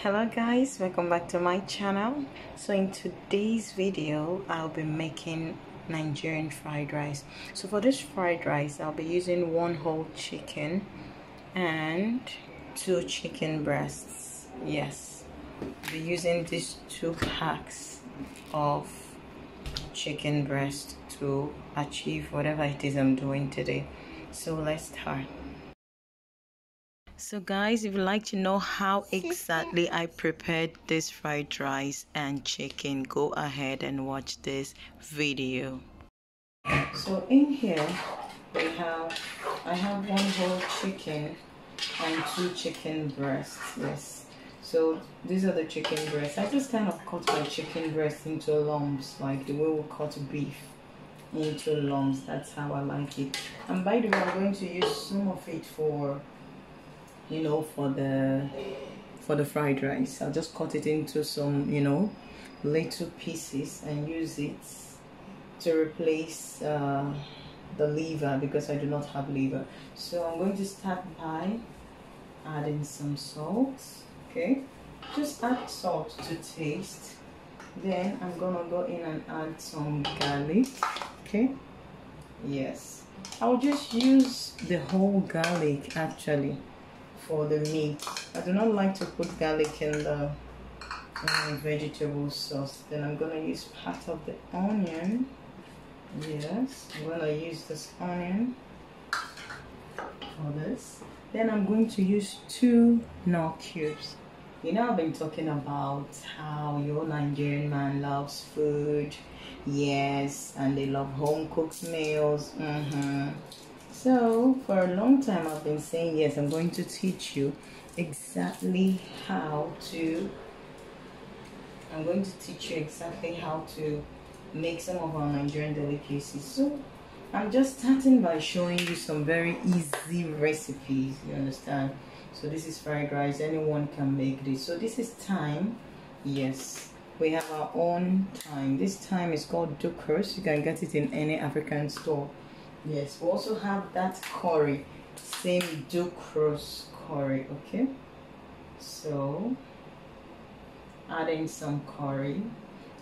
Hello guys, welcome back to my channel. So in today's video I'll be making Nigerian fried rice. So for this fried rice I'll be using one whole chicken and 2 chicken breasts. Yes, I'll be using these 2 packs of chicken breast to achieve whatever it is I'm doing today. So let's start. So guys, if you'd like to know how exactly I prepared this fried rice and chicken, go ahead and watch this video. So in here I have 1 whole chicken and 2 chicken breasts. Yes, so these are the chicken breasts. I just kind of cut my chicken breast into lumps, like the way we cut beef into lumps. That's how I like it. And by the way, I'm going to use some of it for for the fried rice. I'll just cut it into some little pieces and use it to replace the liver, because I do not have liver. So I'm going to start by adding some salt. Okay, just add salt to taste. Then I'm gonna go in and add some garlic. Okay, yes, I'll just use the whole garlic actually for the meat. I do not like to put garlic in the vegetable sauce. Then I'm gonna use part of the onion. Yes, I'm gonna use this onion for this. Then I'm going to use 2 knor cubes. I've been talking about how your Nigerian man loves food. Yes, and they love home cooked meals. So for a long time I've been saying, yes, I'm going to teach you exactly how to make some of our Nigerian delicacies. So I'm just starting by showing you some very easy recipes, you understand? So this is fried rice, anyone can make this. So this is thyme. Yes, we have our own thyme. This thyme is called dukkers. You can get it in any African store. Yes, we also have that curry, same dukkers curry. Okay, so adding some curry.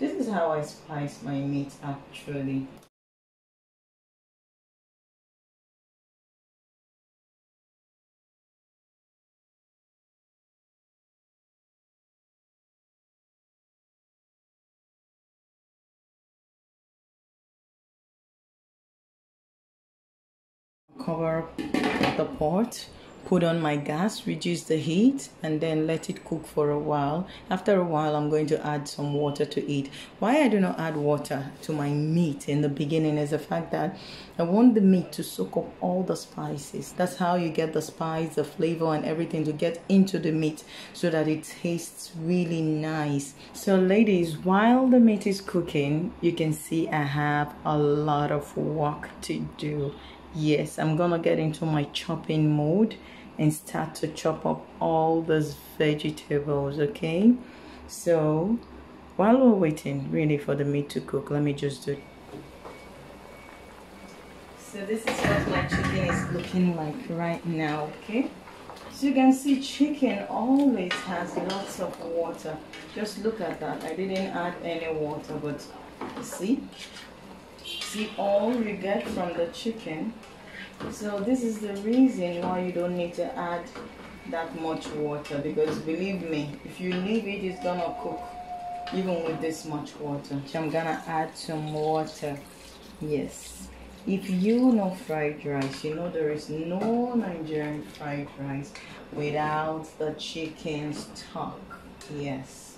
This is how I spice my meat actually. Cover up the pot, put on my gas, reduce the heat, and then let it cook for a while. After a while, I'm going to add some water to it. Why I do not add water to my meat in the beginning is the fact that I want the meat to soak up all the spices. That's how you get the spice, the flavor, and everything to get into the meat so that it tastes really nice. So ladies, while the meat is cooking, you can see I have a lot of work to do. Yes, I'm gonna get into my chopping mode and start to chop up all those vegetables. Okay, so while we're waiting really for the meat to cook, let me just do it. So this is what my chicken is looking like right now. Okay, so you can see chicken always has lots of water. Just look at that. I didn't add any water, but see all you get from the chicken. So this is the reason why you don't need to add that much water, because believe me, if you leave it, it's gonna cook even with this much water. So I'm gonna add some water. Yes, if you know fried rice, you know there is no Nigerian fried rice without the chicken stock. Yes,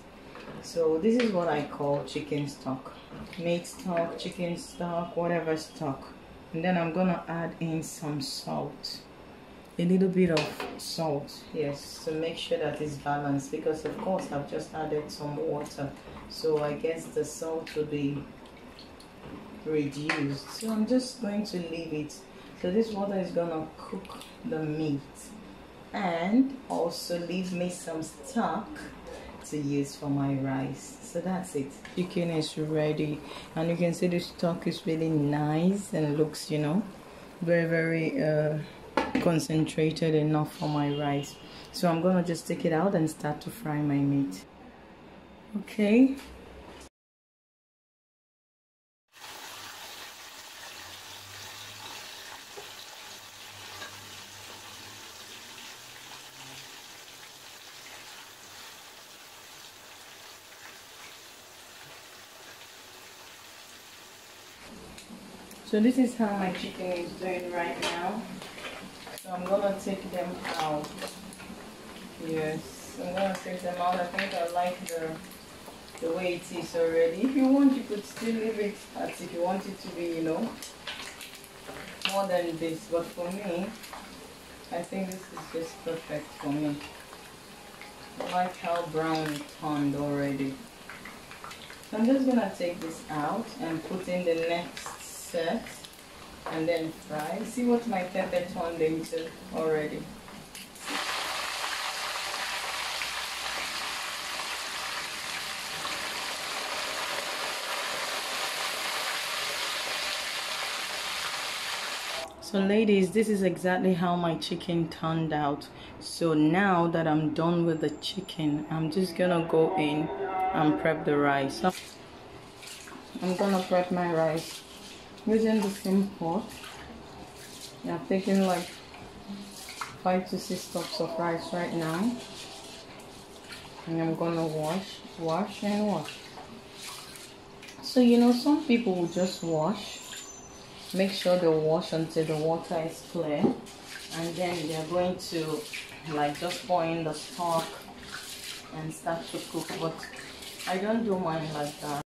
so this is what I call chicken stock. Meat stock, chicken stock, whatever stock. And then I'm gonna add in some salt, a little bit of salt, yes, to make sure that it's balanced, because of course I've just added some water, so I guess the salt will be reduced. So I'm just going to leave it. So this water is gonna cook the meat and also leave me some stock to use for my rice. So that's it. Chicken is ready, and you can see the stock is really nice and looks, very concentrated enough for my rice. So I'm gonna just take it out and start to fry my meat. Okay. So this is how my chicken is doing right now. So I'm gonna take them out. Yes, I'm gonna take them out. I think I like the way it is already. If you want, you could still leave it as if you want it to be, you know, more than this. But for me, I think this is just perfect for me. I like how brown it turned already. So I'm just gonna take this out and put in the next set and then fry. See what my pepper turned into already. So ladies, this is exactly how my chicken turned out. So now that I'm done with the chicken, I'm just gonna go in and prep the rice. I'm gonna prep my rice using the same pot. I'm taking like 5 to 6 cups of rice right now, and I'm gonna wash and wash. So you know, some people will just wash, make sure they wash until the water is clear, and then they're going to like just pour in the stock and start to cook. But I don't do mine like that.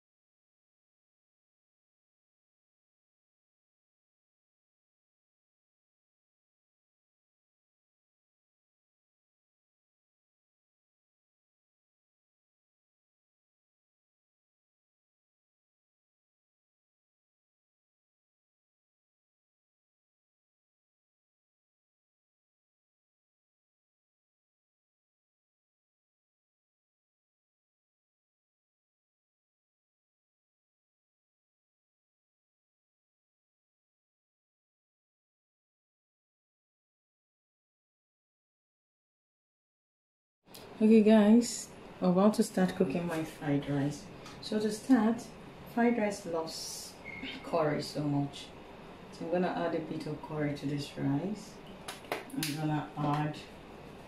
Okay guys, I'm about to start cooking my fried rice. So to start, fried rice loves curry so much. So I'm gonna add a bit of curry to this rice. I'm gonna add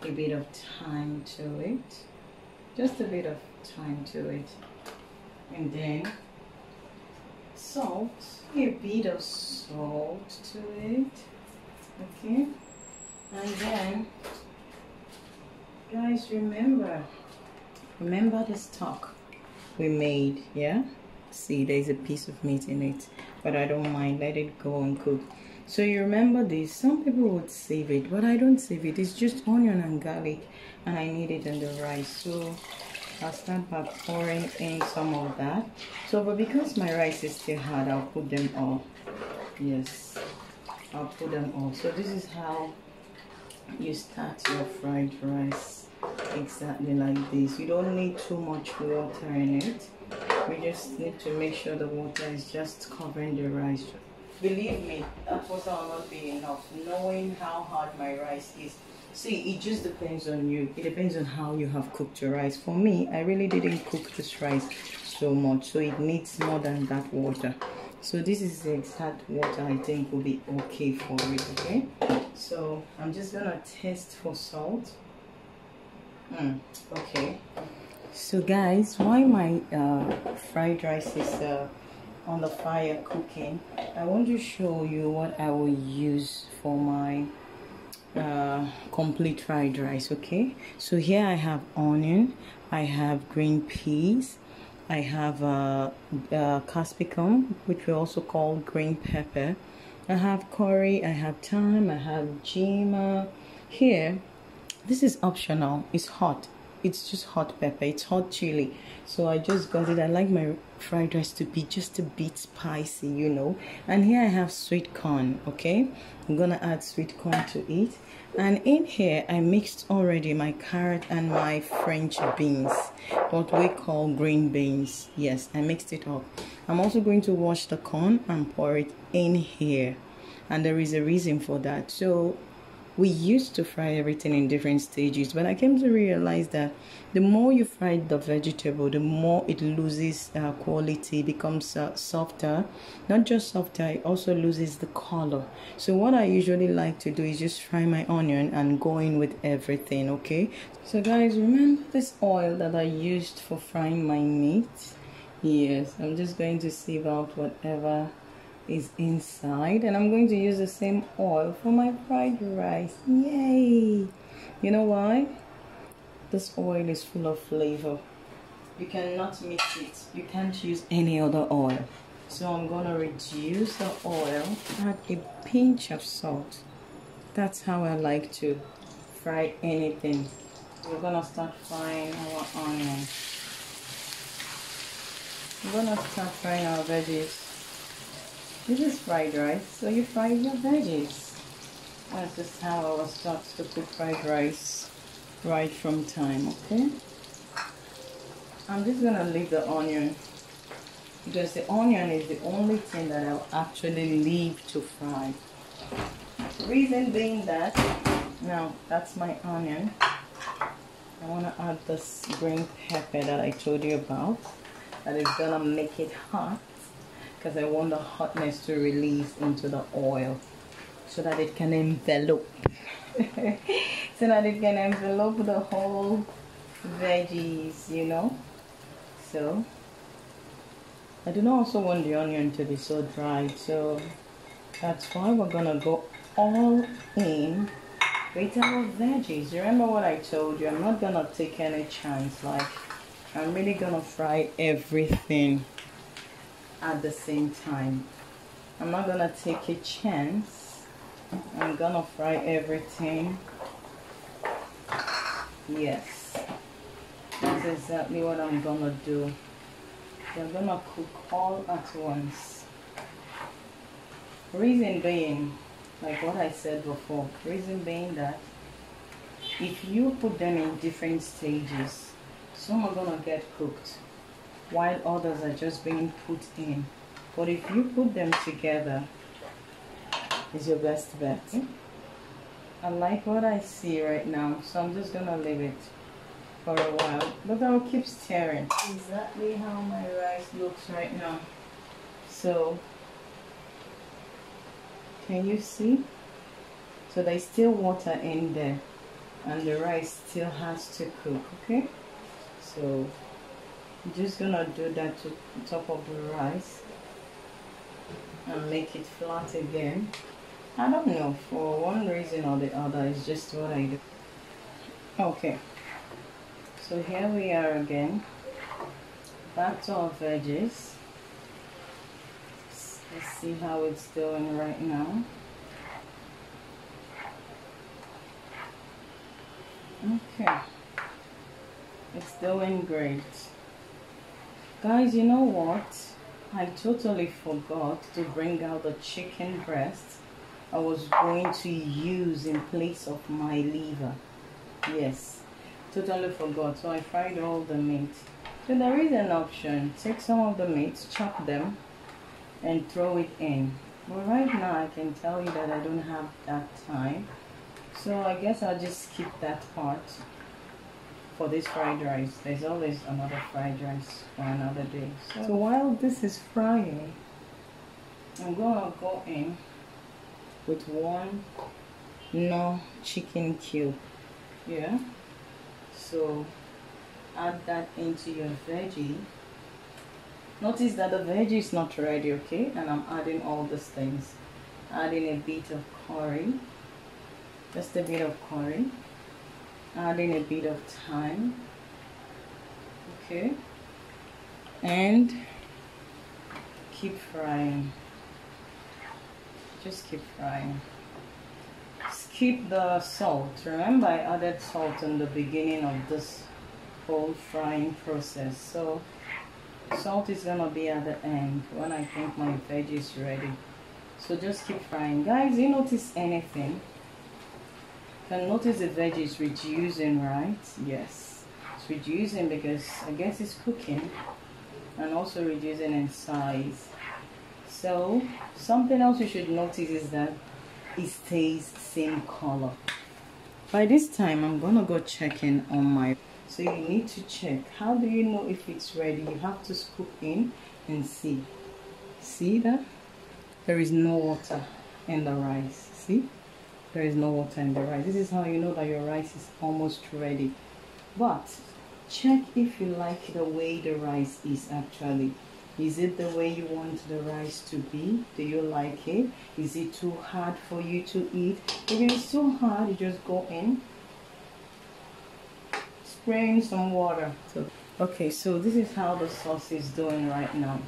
a bit of thyme to it. Just a bit of thyme to it. And then salt, a bit of salt to it. Okay. And then guys, remember the stock we made, yeah? See, there's a piece of meat in it, but I don't mind, let it go and cook. So you remember this, some people would save it, but I don't save it. It's just onion and garlic, and I need it in the rice. So I'll start by pouring in some of that. So, but because my rice is still hard, I'll put them all. Yes, I'll put them all. So this is how you start your fried rice, exactly like this. You don't need too much water in it. We just need to make sure the water is just covering the rice. Believe me, that water will not be enough, knowing how hard my rice is. See, it just depends on you. It depends on how you have cooked your rice. For me, I really didn't cook this rice so much, so it needs more than that water. So this is the exact water I think will be okay for it. Okay, so I'm just gonna taste for salt. Okay, so guys, while my fried rice is on the fire cooking, I want to show you what I will use for my complete fried rice. Okay, so here I have onion, I have green peas, I have capsicum, which we also call green pepper, I have curry, I have thyme, I have ginger. Here, this is optional, it's hot, it's just hot pepper, it's hot chili, so I just got it. I like my fried rice to be just a bit spicy, you know. And here I have sweet corn. Okay, I'm gonna add sweet corn to it. And in here I mixed already my carrot and my French beans, what we call green beans. Yes, I mixed it up. I'm also going to wash the corn and pour it in here, and there is a reason for that. So We used to fry everything in different stages, but I came to realize that the more you fry the vegetable, the more it loses quality, becomes softer. Not just softer, it also loses the color. So what I usually like to do is just fry my onion and go in with everything, okay? So guys, remember this oil that I used for frying my meat? Yes, I'm just going to sieve out whatever is inside, and I'm going to use the same oil for my fried rice. Yay! You know why? This oil is full of flavor. You cannot mix it. You can't use any other oil. So I'm gonna reduce the oil, add a pinch of salt. That's how I like to fry anything. We're gonna start frying our onions. We're gonna start frying our veggies. This is fried rice, so you fry your veggies. That's just how I was taught to cook fried rice right from time, okay? I'm just gonna leave the onion because the onion is the only thing that I'll actually leave to fry. Reason being that, now that's my onion. I wanna add this green pepper that I told you about. That is gonna make it hot, because I want the hotness to release into the oil so that it can envelope so that it can envelope the whole veggies, you know. So I do not also want the onion to be so dry, so that's why we're gonna go all in with our veggies. Remember what I told you, I'm not gonna take any chance. Like, I'm really gonna fry everything at the same time. I'm not gonna take a chance. I'm gonna fry everything. Yes, that's exactly what I'm gonna do. I'm gonna cook all at once. Reason being, like what I said before, reason being that if you put them in different stages, some are gonna get cooked while others are just being put in. But if you put them together, it's your best bet. I like what I see right now, so I'm just gonna leave it for a while. But I'll keep stirring. Exactly how my rice looks right now. So, can you see? So there's still water in there, and the rice still has to cook, okay? So I'm just gonna do that to the top of the rice and make it flat again. I don't know, for one reason or the other, it's just what I do. Okay, so here we are again, back to our veggies. Let's see how it's doing right now. Okay, it's doing great. Guys, you know what? I totally forgot to bring out the chicken breast I was going to use in place of my liver. Yes, totally forgot. So I fried all the meat. So there is an option. Take some of the meat, chop them, and throw it in. But right now I can tell you that I don't have that time. So I guess I'll just skip that part for this fried rice. There's always another fried rice for another day. So while this is frying, I'm gonna go in with one knor chicken cube. Yeah. So add that into your veggie. Notice that the veggie is not ready, okay? And I'm adding all these things. Adding a bit of curry. Just a bit of curry. Adding a bit of thyme. Okay. And keep frying. Just keep frying. Skip the salt. Remember, I added salt in the beginning of this whole frying process. So salt is gonna be at the end when I think my veggie is ready. So just keep frying. Guys, you notice anything? You can notice the veggie is reducing, right? Yes, it's reducing because I guess it's cooking, and also reducing in size. So something else you should notice is that it stays same color. By this time, I'm gonna go check in on my. So you need to check. How do you know if it's ready? You have to scoop in and see. See that? There is no water in the rice. See? There is no water in the rice. This is how you know that your rice is almost ready. But check if you like the way the rice is actually. Is it the way you want the rice to be? Do you like it? Is it too hard for you to eat? If it's too hard, you just go in, spray in some water. Okay, so this is how the sauce is doing right now.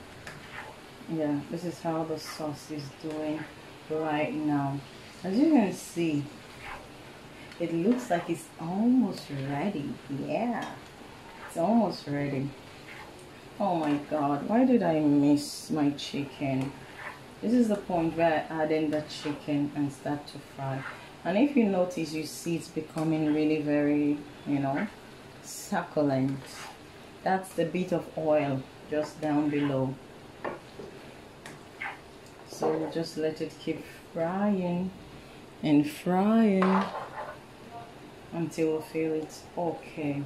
Yeah, this is how the sauce is doing right now. As you can see, it looks like it's almost ready. Yeah, it's almost ready. Oh my god, why did I miss my chicken? This is the point where I add in the chicken and start to fry. And if you notice, you see it's becoming really very, you know, succulent. That's the bit of oil just down below. So we'll just let it keep frying and frying until we feel it's okay.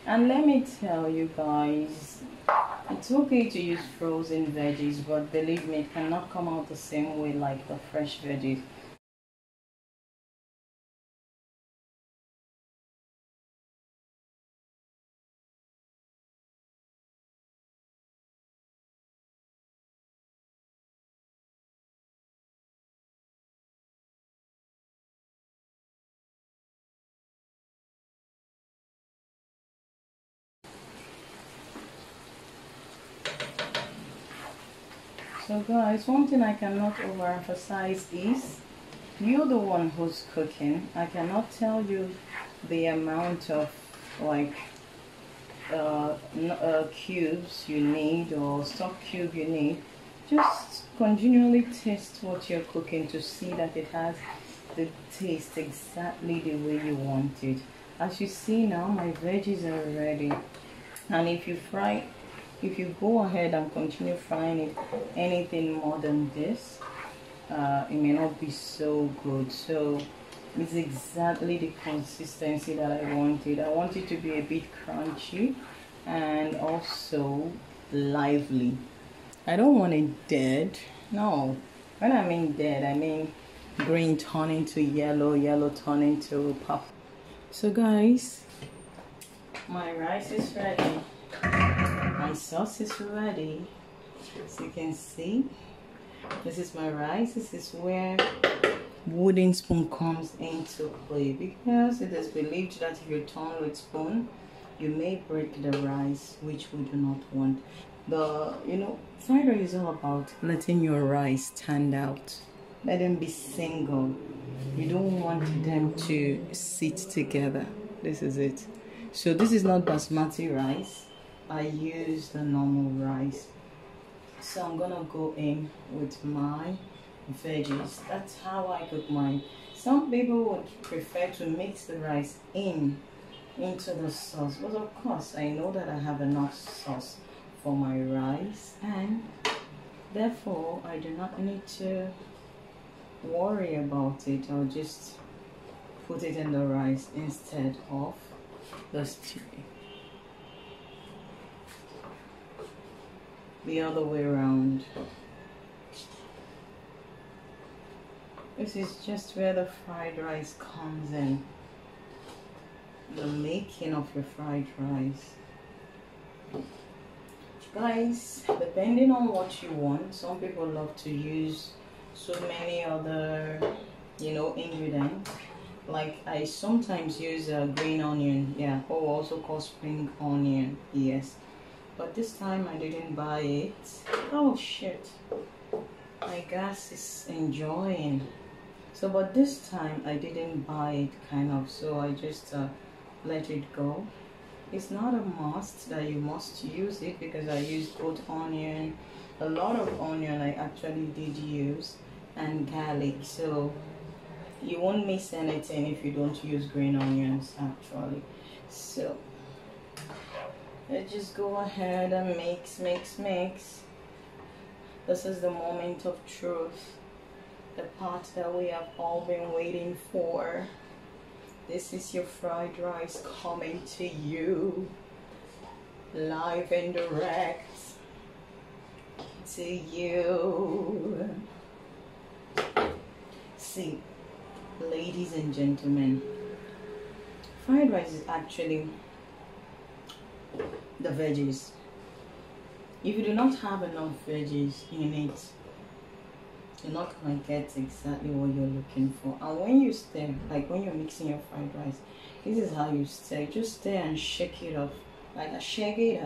And let me tell you guys, it's okay to use frozen veggies, but believe me, it cannot come out the same way like the fresh veggies. So guys, one thing I cannot overemphasize is you're the one who's cooking. I cannot tell you the amount of like cubes you need or stock cube you need. Just continually taste what you're cooking to see that it has the taste exactly the way you want it. As you see now, my veggies are ready. And if you go ahead and continue frying it anything more than this, it may not be so good. So it's exactly the consistency that I wanted. I want it to be a bit crunchy and also lively. I don't want it dead. No, when I mean dead, I mean green turning to yellow, yellow turning to purple. So guys, my rice is ready. My sauce is ready. As you can see, this is my rice. This is where wooden spoon comes into play, because it is believed that if you turn with spoon, you may break the rice, which we do not want. Fried rice is all about letting your rice stand out. Let them be single. You don't want them to sit together. This is it. So this is not basmati rice. I use the normal rice. So I'm gonna go in with my veggies. That's how I cook mine. Some people would prefer to mix the rice into the sauce, but of course I know that I have enough sauce for my rice, and therefore I do not need to worry about it. I'll just put it in the rice instead of the stew. The other way around. This is just where the fried rice comes in. The making of your fried rice. Guys, depending on what you want, some people love to use so many other, ingredients. Like I sometimes use a green onion, or also called spring onion, yes. But this time I didn't buy it. Oh shit, my gas is enjoying. So but this time I didn't buy it, so I just let it go. It's not a must that you must use it, because I used both onion, a lot of onion I actually did use, and garlic. So you won't miss anything if you don't use green onions actually. So let's just go ahead and mix. This is the moment of truth. the part that we have all been waiting for. This is your fried rice coming to you live and direct to you. See, ladies and gentlemen, fried rice is actually the veggies. If you do not have enough veggies in it, you're not going to get exactly what you're looking for. And when you stir, like when you're mixing your fried rice, this is how you stir. Just stir and shake it off. Like I shake it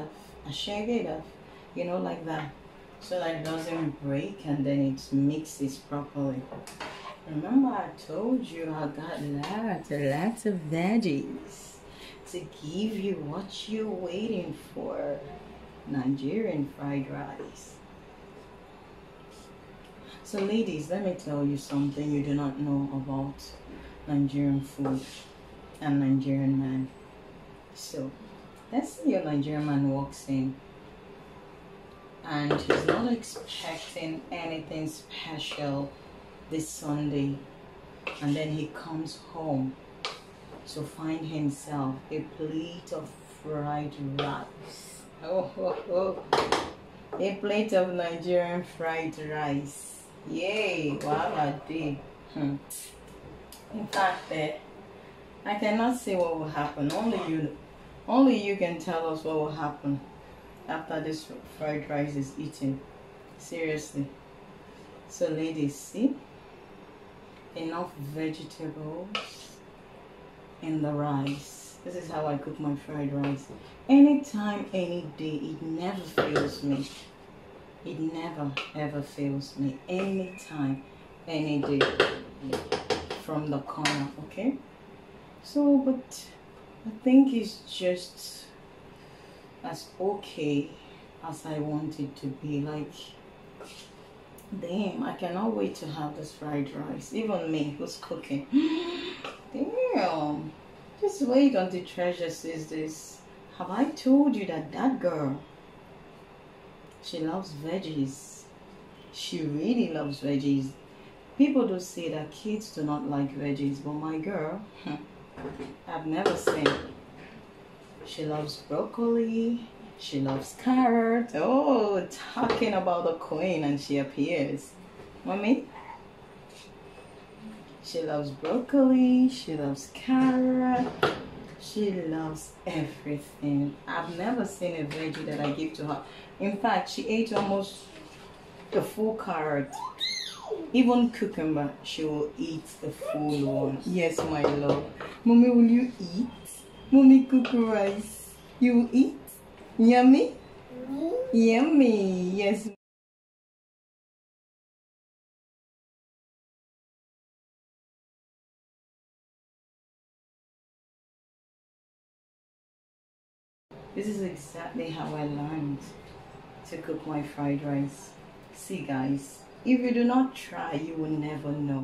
off, you know, like that. So that it doesn't break and then it mixes properly. Remember I told you I got lots of veggies to give you what you're waiting for. Nigerian fried rice. So ladies, let me tell you something you do not know about Nigerian food and Nigerian man. So let's say your Nigerian man walks in and he's not expecting anything special this Sunday, and then he comes home to find himself a plate of fried rice. A plate of Nigerian fried rice. Yay, wow, I did. In fact, I cannot say what will happen. Only you can tell us what will happen after this fried rice is eaten. Seriously. So ladies, see? Enough vegetables in the rice. This is how I cook my fried rice. Anytime, any day, it never fails me. It never ever fails me. Anytime, any day, from the corner, okay? So, but I think it's just as okay as I want it to be. Like, damn, I cannot wait to have this fried rice. Even me, who's cooking. Damn. Just wait until Treasure sees this. Have I told you that that girl, she loves veggies? She really loves veggies. People do say that kids do not like veggies, but my girl, I've never seen. She loves broccoli. She loves carrot. Oh, talking about the queen, and she appears. Mommy? She loves broccoli. She loves carrot. She loves everything. I've never seen a veggie that I give to her. In fact, she ate almost the full carrot. Even cucumber, she will eat the full one. Yes, my love. Mommy, will you eat? Mommy, cook rice. You will eat? Yummy? Yummy. Yes. This is exactly how I learned to cook my fried rice. See guys, if you do not try, you will never know.